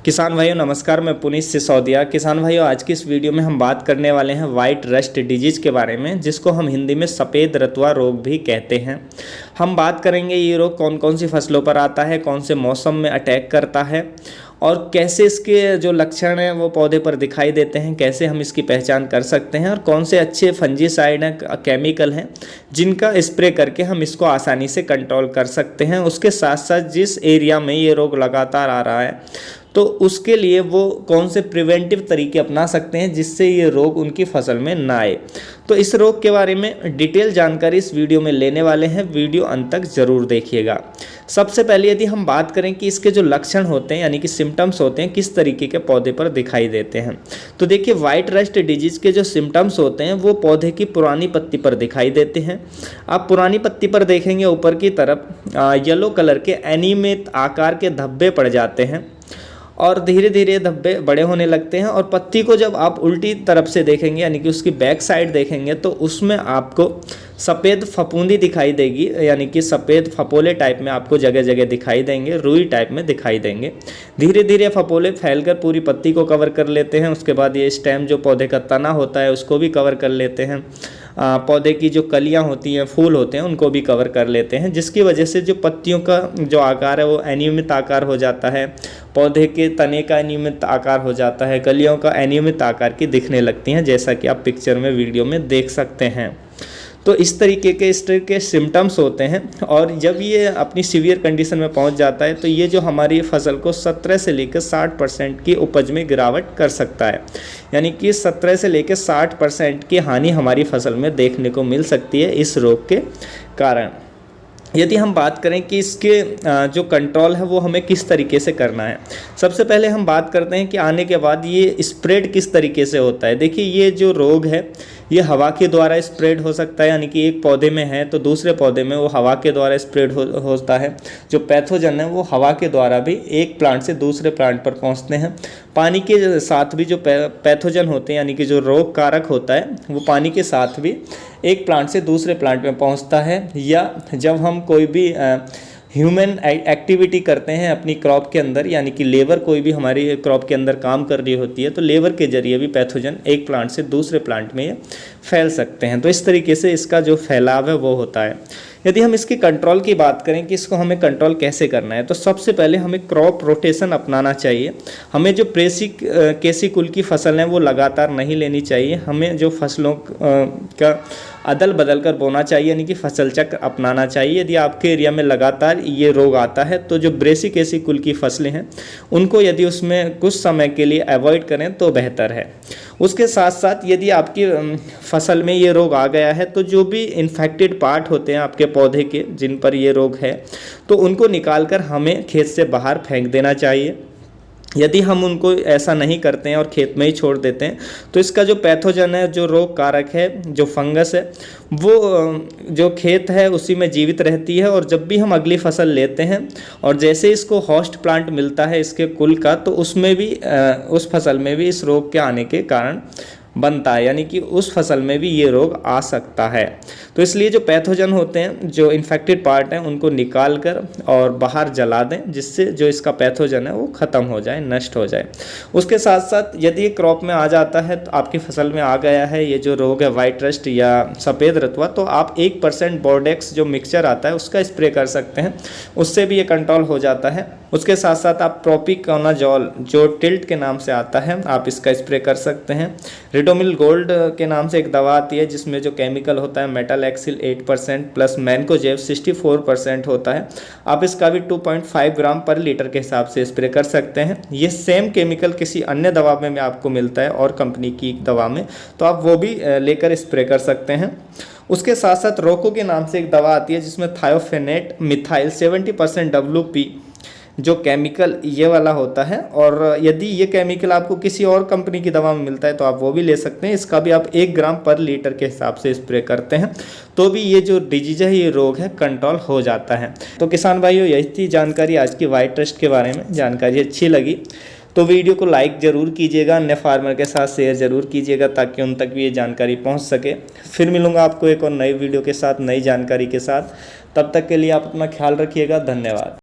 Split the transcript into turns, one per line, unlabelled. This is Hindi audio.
किसान भाइयों नमस्कार, मैं पुनीत सिसोदिया। किसान भाइयों, आज की इस वीडियो में हम बात करने वाले हैं वाइट रस्ट डिजीज के बारे में, जिसको हम हिंदी में सफ़ेद रतुआ रोग भी कहते हैं। हम बात करेंगे ये रोग कौन कौन सी फसलों पर आता है, कौन से मौसम में अटैक करता है और कैसे इसके जो लक्षण हैं वो पौधे पर दिखाई देते हैं, कैसे हम इसकी पहचान कर सकते हैं और कौन से अच्छे फंजीसाइड हैं, केमिकल हैं जिनका स्प्रे करके हम इसको आसानी से कंट्रोल कर सकते हैं। उसके साथ साथ जिस एरिया में ये रोग लगातार आ रहा है तो उसके लिए वो कौन से प्रिवेंटिव तरीके अपना सकते हैं जिससे ये रोग उनकी फसल में ना आए। तो इस रोग के बारे में डिटेल जानकारी इस वीडियो में लेने वाले हैं, वीडियो अंत तक ज़रूर देखिएगा। सबसे पहले यदि हम बात करें कि इसके जो लक्षण होते हैं यानी कि सिम्टम्स होते हैं किस तरीके के पौधे पर दिखाई देते हैं, तो देखिए वाइट रस्ट डिजीज़ के जो सिम्टम्स होते हैं वो पौधे की पुरानी पत्ती पर दिखाई देते हैं। आप पुरानी पत्ती पर देखेंगे ऊपर की तरफ येलो कलर के अनियमित आकार के धब्बे पड़ जाते हैं और धीरे धीरे धब्बे बड़े होने लगते हैं। और पत्ती को जब आप उल्टी तरफ से देखेंगे यानी कि उसकी बैक साइड देखेंगे तो उसमें आपको सफ़ेद फफूंदी दिखाई देगी, यानी कि सफ़ेद फपोले टाइप में आपको जगह जगह दिखाई देंगे, रुई टाइप में दिखाई देंगे। धीरे धीरे फपोले फैलकर पूरी पत्ती को कवर कर लेते हैं। उसके बाद ये स्टेम जो पौधे का तना होता है उसको भी कवर कर लेते हैं। पौधे की जो कलियां होती हैं, फूल होते हैं, उनको भी कवर कर लेते हैं, जिसकी वजह से जो पत्तियों का जो आकार है वो अनियमित आकार हो जाता है, पौधे के तने का अनियमित आकार हो जाता है, कलियों का अनियमित आकार की दिखने लगती हैं, जैसा कि आप पिक्चर में वीडियो में देख सकते हैं। तो इस तरीके के सिम्टम्स होते हैं और जब ये अपनी सीवियर कंडीशन में पहुंच जाता है तो ये जो हमारी फसल को 17 से लेकर 60% की उपज में गिरावट कर सकता है, यानी कि 17 से लेकर 60% की हानि हमारी फसल में देखने को मिल सकती है इस रोग के कारण। यदि हम बात करें कि इसके जो कंट्रोल है वो हमें किस तरीके से करना है, सबसे पहले हम बात करते हैं कि आने के बाद ये स्प्रेड किस तरीके से होता है। देखिए ये जो रोग है ये हवा के द्वारा स्प्रेड हो सकता है, यानी कि एक पौधे में है तो दूसरे पौधे में वो हवा के द्वारा स्प्रेड होता है। जो पैथोजन है वो हवा के द्वारा भी एक प्लांट से दूसरे प्लांट पर पहुंचते हैं। पानी के साथ भी जो पैथोजन होते हैं यानी कि जो रोग कारक होता है वो पानी के साथ भी एक प्लांट से दूसरे प्लांट में पहुंचता है। या जब हम कोई भी ह्यूमन एक्टिविटी करते हैं अपनी क्रॉप के अंदर, यानी कि लेबर कोई भी हमारी क्रॉप के अंदर काम कर रही होती है तो लेबर के जरिए भी पैथोजन एक प्लांट से दूसरे प्लांट में ये फैल सकते हैं। तो इस तरीके से इसका जो फैलाव है वो होता है। यदि हम इसकी कंट्रोल की बात करें कि इसको हमें कंट्रोल कैसे करना है, तो सबसे पहले हमें क्रॉप रोटेशन अपनाना चाहिए। हमें जो केसी कुल की फसल है वो लगातार नहीं लेनी चाहिए। हमें जो फसलों का अदल बदल कर बोना चाहिए, यानी कि फसल चक्र अपनाना चाहिए। यदि आपके एरिया में लगातार ये रोग आता है तो जो ब्रेसिकेसी कुल की फसलें हैं उनको यदि उसमें कुछ समय के लिए अवॉइड करें तो बेहतर है। उसके साथ साथ यदि आपकी फसल में ये रोग आ गया है तो जो भी इन्फेक्टेड पार्ट होते हैं आपके पौधे के जिन पर ये रोग है तो उनको निकाल कर हमें खेत से बाहर फेंक देना चाहिए। यदि हम उनको ऐसा नहीं करते हैं और खेत में ही छोड़ देते हैं तो इसका जो पैथोजन है, जो रोग कारक है, जो फंगस है, वो जो खेत है उसी में जीवित रहती है। और जब भी हम अगली फसल लेते हैं और जैसे इसको होस्ट प्लांट मिलता है इसके कुल का, तो उसमें भी उस फसल में भी इस रोग के आने के कारण बनता है, यानी कि उस फसल में भी ये रोग आ सकता है। तो इसलिए जो पैथोजन होते हैं, जो इन्फेक्टेड पार्ट हैं, उनको निकाल कर और बाहर जला दें, जिससे जो इसका पैथोजन है वो ख़त्म हो जाए, नष्ट हो जाए। उसके साथ साथ यदि ये क्रॉप में आ जाता है तो आपकी फसल में आ गया है ये जो रोग है वाइट रस्ट या सफ़ेद रतुआ, तो आप 1% बोर्डेक्स जो मिक्सचर आता है उसका स्प्रे कर सकते हैं, उससे भी ये कंट्रोल हो जाता है। उसके साथ साथ आप प्रोपिकोनाजोल जो टिल्ट के नाम से आता है आप इसका स्प्रे कर सकते हैं। रिडोमिल गोल्ड के नाम से एक दवा आती है जिसमें जो केमिकल होता है मेटालैक्सिल 8% प्लस मैनकोजेब 64% होता है। आप इसका भी 2.5 ग्राम पर लीटर के हिसाब से स्प्रे कर सकते हैं। ये सेम केमिकल किसी अन्य दवा में आपको मिलता है और कंपनी की दवा में, तो आप वो भी लेकर स्प्रे कर सकते हैं। उसके साथ साथ रोको के नाम से एक दवा आती है जिसमें थायोफेनेट मिथाइल 70% WP जो केमिकल ये वाला होता है, और यदि ये केमिकल आपको किसी और कंपनी की दवा में मिलता है तो आप वो भी ले सकते हैं। इसका भी आप 1 ग्राम पर लीटर के हिसाब से स्प्रे करते हैं तो भी ये जो डिजीज है, ये रोग है, कंट्रोल हो जाता है। तो किसान भाइयों, यही थी जानकारी आज की वाइट रस्ट के बारे में। जानकारी अच्छी लगी तो वीडियो को लाइक ज़रूर कीजिएगा, अन्य फार्मर के साथ शेयर ज़रूर कीजिएगा ताकि उन तक भी ये जानकारी पहुंच सके। फिर मिलूंगा आपको एक और नई वीडियो के साथ, नई जानकारी के साथ। तब तक के लिए आप अपना ख्याल रखिएगा। धन्यवाद।